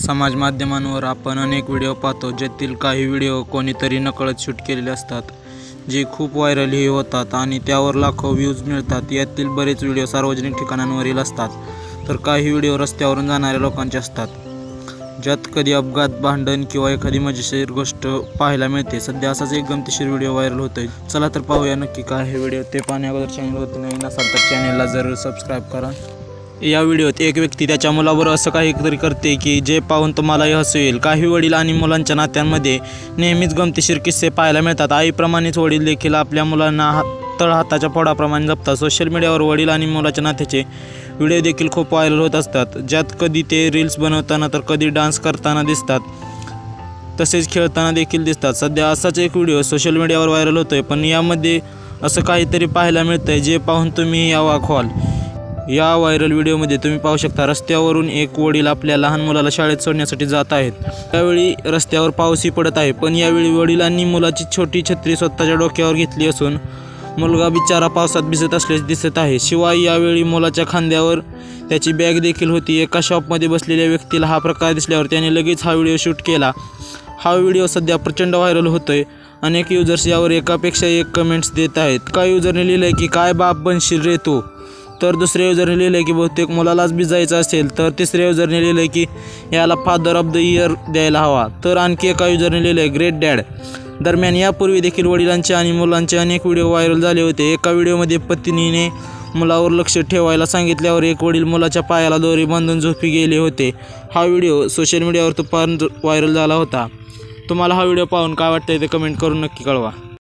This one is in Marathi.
समाज माध्यमांवर आपण अनेक व्हिडिओ पाहतो, ज्यातील काही व्हिडिओ कोणीतरी नकळत शूट केलेले असतात, जे खूप व्हायरलही होतात आणि त्यावर लाखो व्ह्यूज मिळतात। यातील बरेच व्हिडिओ सार्वजनिक ठिकाणांवरील असतात, तर काही व्हिडिओ रस्त्यावरून जाणाऱ्या लोकांचे असतात, ज्यात कधी अपघात, भांडण किंवा एखादी मजेशीर गोष्ट पाहायला मिळते। सध्या असाच एक गमतीशीर व्हिडिओ व्हायरल होतोय। चला तर पाहूया नक्की काय हे व्हिडिओ। ते पाहण्या अगोदर चॅनलवरती नवीन असाल तर चॅनलला जरूर सबस्क्राइब करा। या व्हिडिओत एक व्यक्ती त्याच्या मुलाबरोबर असं काहीतरी करते की जे पाहून तुम्हालाही हसू येईल। काही वडील आणि मुलांच्या नात्यांमध्ये नेहमीच गमतीशीर किस्से पाहायला मिळतात। आईप्रमाणेच वडील देखील आपल्या मुलांना तळहाताच्या फोडाप्रमाणे जपतात। सोशल मीडियावर वडील आणि मुलाच्या नात्याचे व्हिडिओ देखील खूप व्हायरल होत असतात, ज्यात कधी ते रील्स बनवताना तर कधी डान्स करताना दिसतात, तसेच खेळताना देखील दिसतात। सध्या असाच एक व्हिडिओ सोशल मीडियावर व्हायरल होतोय, पण यामध्ये असं काहीतरी पाहायला मिळतंय जे पाहून तुम्ही अवाक व्हाल। या व्हायरल व्हिडिओमध्ये तुम्ही पाहू शकता, रस्त्यावरून एक वडील आपल्या लहान मुलाला शाळेत सोडण्यासाठी जात आहेत। त्यावेळी रस्त्यावर पाऊसही पडत आहे, पण यावेळी वडिलांनी मुलाची छोटी छत्री स्वतःच्या डोक्यावर घेतली असून मुलगा बिचारा पावसात भिजत असल्याचे दिसत आहे। शिवाय यावेळी मुलाच्या खांद्यावर त्याची बॅग देखील होती। एका शॉपमध्ये बसलेल्या व्यक्तीला हा प्रकार दिसल्यावर त्याने लगेच हा व्हिडिओ शूट केला। हा व्हिडिओ सध्या प्रचंड व्हायरल होतोय। अनेक युजर्स यावर एकापेक्षा एक कमेंट्स देत आहेत। एका युजरने लिहिलंय की काय बाप बनशील रे तू, तर दुसऱ्या युजरने लिहिलंय की बहुतेक मुलालाच भिजायचं असेल, तर तिसऱ्या युजरने लिहिलंय की याला फादर ऑफ द इयर द्यायला हवा, तर आणखी एका युजरने लिहिलंय ग्रेट डॅड। दरम्यान यापूर्वी देखील वडिलांचे आणि मुलांचे अनेक व्हिडिओ व्हायरल झाले होते। एका व्हिडिओमध्ये पत्नीने मुलावर लक्ष ठेवायला सांगितल्यावर एक वडील मुलाच्या पायाला दोरी बांधून झोपी गेले होते। हा व्हिडिओ सोशल मीडियावर तुफान व्हायरल झाला होता। तुम्हाला हा व्हिडिओ पाहून काय वाटतंय ते कमेंट करून नक्की कळवा।